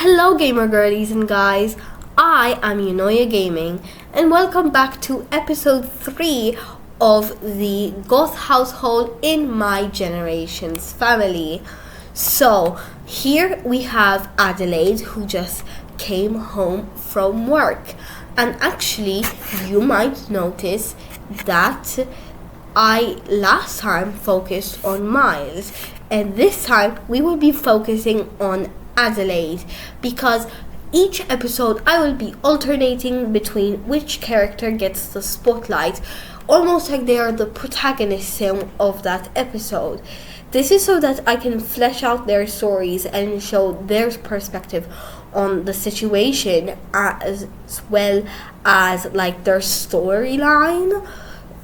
Hello gamer girlies and guys, I am Yunoya Gaming and welcome back to episode 3 of the Goth household in my generation's family. So here we have Adelaide, who just came home from work, and actually you might notice that I last time focused on Miles, and this time we will be focusing on Adelaide, because each episode I will be alternating between which character gets the spotlight, almost like they are the protagonists of that episode. This is so that I can flesh out their stories and show their perspective on the situation, as well as like their storyline,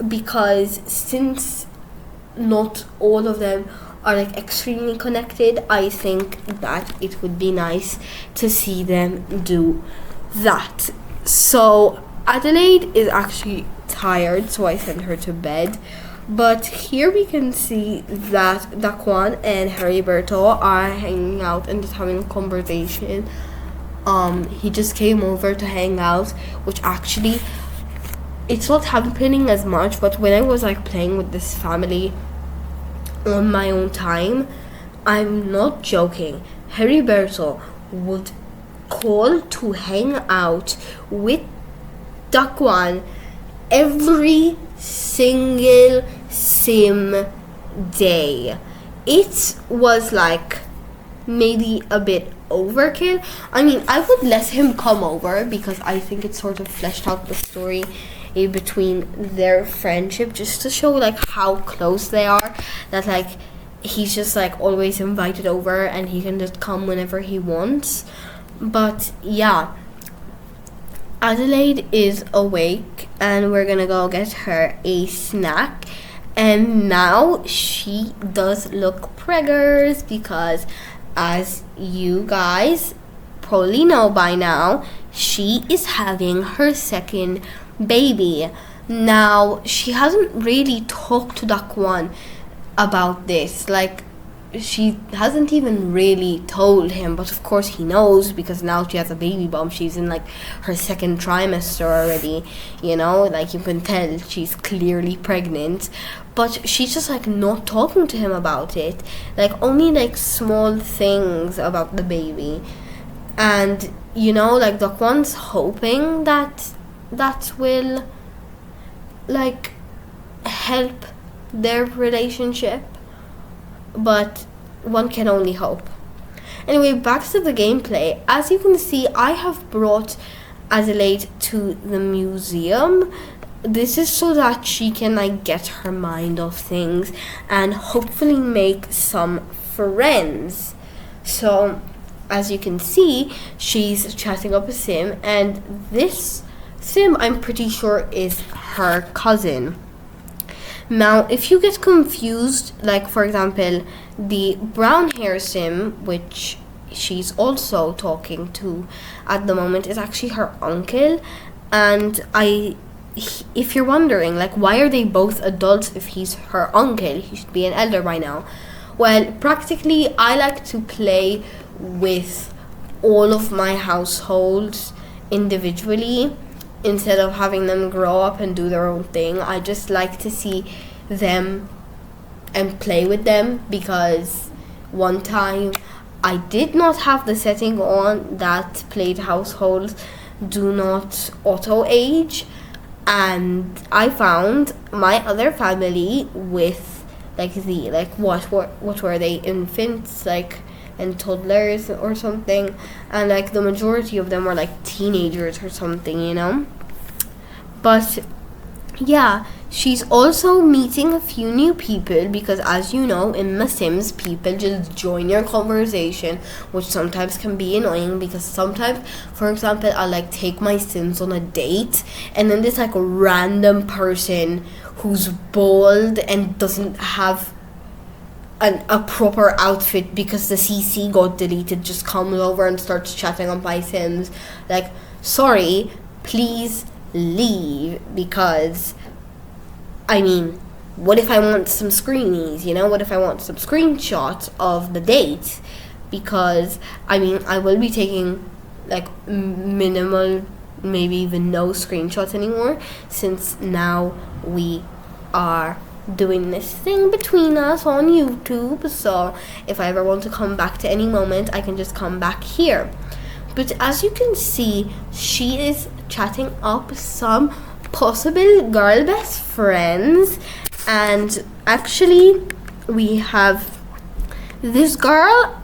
because since not all of them are like extremely connected, I think that it would be nice to see them do that. So Adelaide is actually tired, so I sent her to bed. But here we can see that Daquan and Heriberto are hanging out and just having a conversation. He just came over to hang out, which actually it's not happening as much, but when I was like playing with this family on my own time, I'm not joking, Heriberto would call to hang out with Daquan every single sim day. It was like maybe a bit overkill. I mean, I would let him come over because I think it sort of fleshed out the story between their friendship, just to show like how close they are, that like he's just like always invited over and he can just come whenever he wants. But yeah, Adelaide is awake and we're gonna go get her a snack, and now she does look preggers because, as you guys probably know by now, she is having her second baby. Now, she hasn't really talked to Daquan about this. Like, she hasn't even really told him, but of course he knows because now she has a baby bump. She's in like her second trimester already, you know, like you can tell she's clearly pregnant, but she's just like not talking to him about it, like only like small things about the baby. And you know, like Daquan's hoping that will like help their relationship, but one can only hope. Anyway, back to the gameplay. As you can see, I have brought Adelaide to the museum. This is so that she can like get her mind off things and hopefully make some friends. So as you can see, she's chatting up a sim, and this sim I'm pretty sure is her cousin. Now, if you get confused, like for example, the brown hair sim, which she's also talking to at the moment, is actually her uncle. And if you're wondering, like, why are they both adults if he's her uncle? He should be an elder by now. Well, practically, I like to play with all of my households individually instead of having them grow up and do their own thing. I just like to see them and play with them, because one time I did not have the setting on that played households do not auto age, and I found my other family with like what were they, infants, like, and toddlers or something, and like the majority of them were like teenagers or something, you know. But yeah, she's also meeting a few new people, because as you know, in The Sims, people just join your conversation, which sometimes can be annoying, because sometimes, for example, I'll like take my Sims on a date, and then this like random person who's bald and doesn't have a proper outfit because the CC got deleted just comes over and starts chatting on my Sims. Like, sorry, please leave, because I mean, what if I want some screenies, you know? What if I want some screenshots of the date? because I mean I will be taking like minimal, maybe even no screenshots anymore, since now we are doing this thing between us on YouTube. So if I ever want to come back to any moment, I can just come back here. But as you can see, she is chatting up some possible girl best friends, and actually we have this girl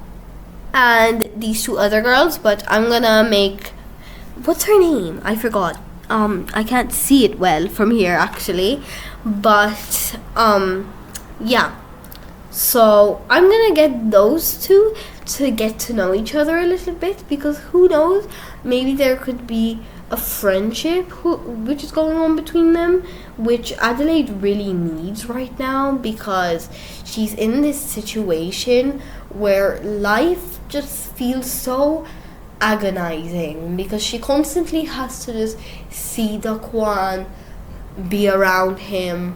and these two other girls, but I'm gonna make, what's her name? I forgot. I can't see it well from here actually, but yeah. So I'm gonna get those two to get to know each other a little bit, because who knows, maybe there could be a friendship which is going on between them, which Adelaide really needs right now, because she's in this situation where life just feels so agonizing, because she constantly has to just see Daquan, be around him,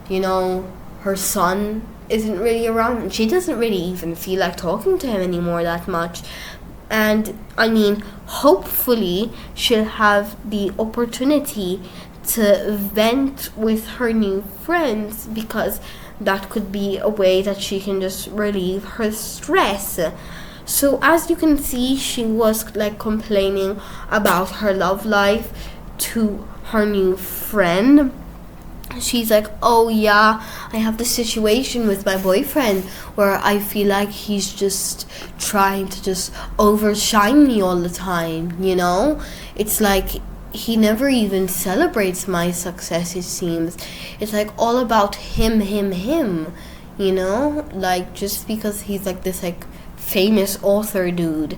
you know, her son isn't really around, and she doesn't really even feel like talking to him anymore that much. And I mean, hopefully she'll have the opportunity to vent with her new friends, because that could be a way that she can just relieve her stress. So as you can see, she was like complaining about her love life to her new friend. She's like, oh yeah, I have this situation with my boyfriend where I feel like he's just trying to just overshine me all the time, you know? It's like he never even celebrates my success, it seems. It's like all about him, you know? Like, just because he's like this like famous author dude.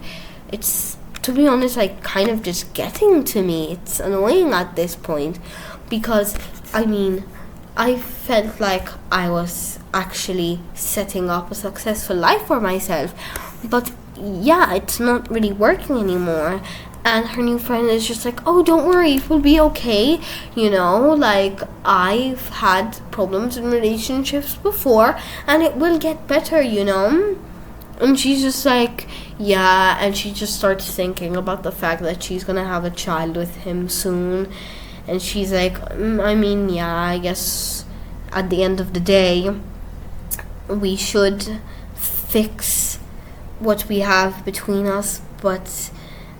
It's, to be honest, like kind of just getting to me. It's annoying at this point, because I mean, I felt like I was actually setting up a successful life for myself, but yeah, it's not really working anymore. And her new friend is just like, oh, don't worry, it will be okay, you know, like I've had problems in relationships before and it will get better, you know. And she's just like, yeah, and she just starts thinking about the fact that she's gonna have a child with him soon. And she's like, I mean, yeah, I guess at the end of the day, we should fix what we have between us. But,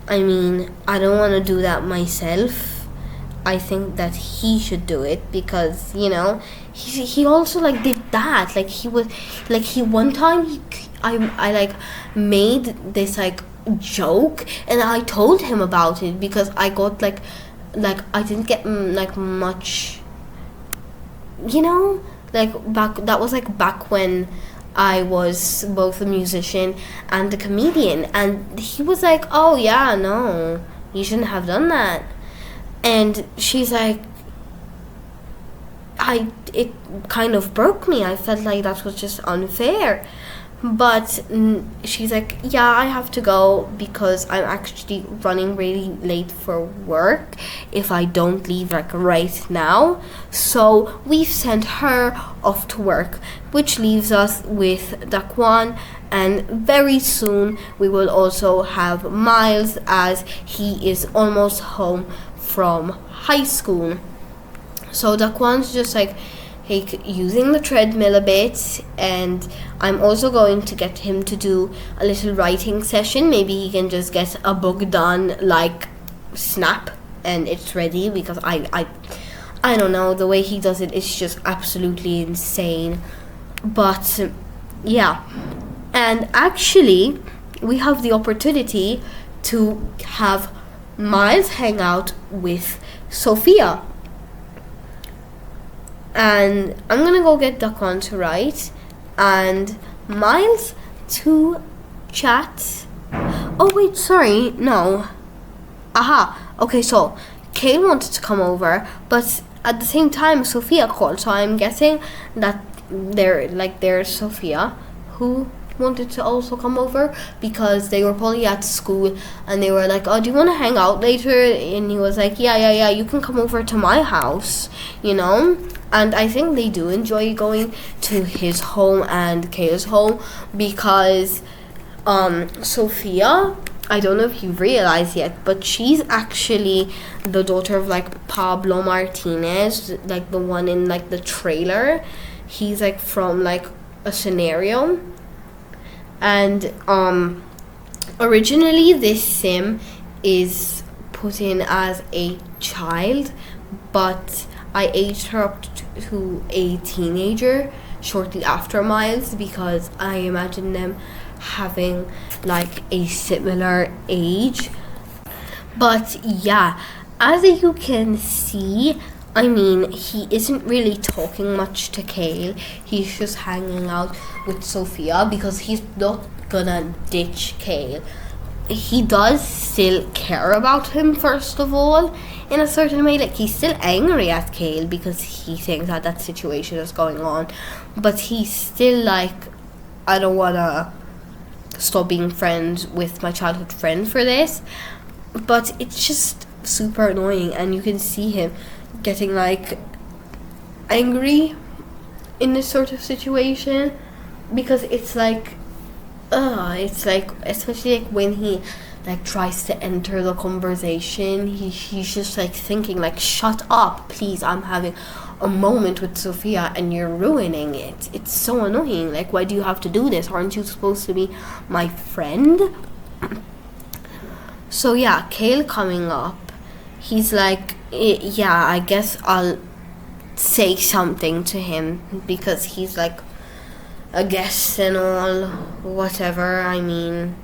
I mean, I don't want to do that myself. I think that he should do it, because, you know, he also, like, did that. Like, he was, like, one time, I like, made this, like, joke, and I told him about it, because I got, like I didn't get like much, you know, like that was like back when I was both a musician and a comedian, and he was like, oh yeah, no, you shouldn't have done that. And she's like, it kind of broke me. I felt like that was just unfair. But she's like, yeah, I have to go because I'm actually running really late for work if I don't leave like right now. So we've sent her off to work, which leaves us with Daquan, and very soon we will also have Miles, as he is almost home from high school. So Daquan's just like using the treadmill a bit, and I'm also going to get him to do a little writing session. Maybe he can just get a book done like snap and it's ready, because I don't know, the way he does it is just absolutely insane. But yeah, and actually we have the opportunity to have Miles hang out with Sophia. And I'm gonna go get Daquan to write and Miles to chat. Oh wait, sorry, no. Aha, okay, so Kay wanted to come over, but at the same time Sophia called, so I'm guessing that there's Sophia who wanted to also come over, because they were probably at school and they were like, oh, do you want to hang out later? And he was like, yeah, you can come over to my house, you know. And I think they do enjoy going to his home and Kayla's home, because Sophia, I don't know if you realize yet, but she's actually the daughter of like Pablo Martinez, like the one in like the trailer. He's like from like a scenario. And originally this sim is put in as a child, but I aged her up to a teenager shortly after Miles, because I imagine them having like a similar age. But yeah, as you can see, I mean, he isn't really talking much to Kale. He's just hanging out with Sophia because he's not gonna ditch Kale. He does still care about him, first of all, in a certain way. Like, he's still angry at Kale because he thinks that that situation is going on, but he's still like, I don't wanna stop being friends with my childhood friend for this. But it's just super annoying, and you can see him getting like angry in this sort of situation, because it's like especially like when he like tries to enter the conversation, he's just like thinking like, shut up please, I'm having a moment with Sophia and you're ruining it. It's so annoying. Like, why do you have to do this? Aren't you supposed to be my friend? So yeah, Kale coming up, he's like, yeah, I guess I'll say something to him because he's like a guest and all, whatever. I mean,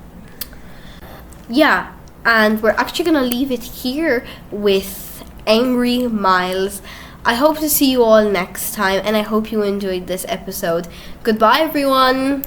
yeah, and we're actually gonna leave it here with Angry Miles. I hope to see you all next time, and I hope you enjoyed this episode. Goodbye, everyone.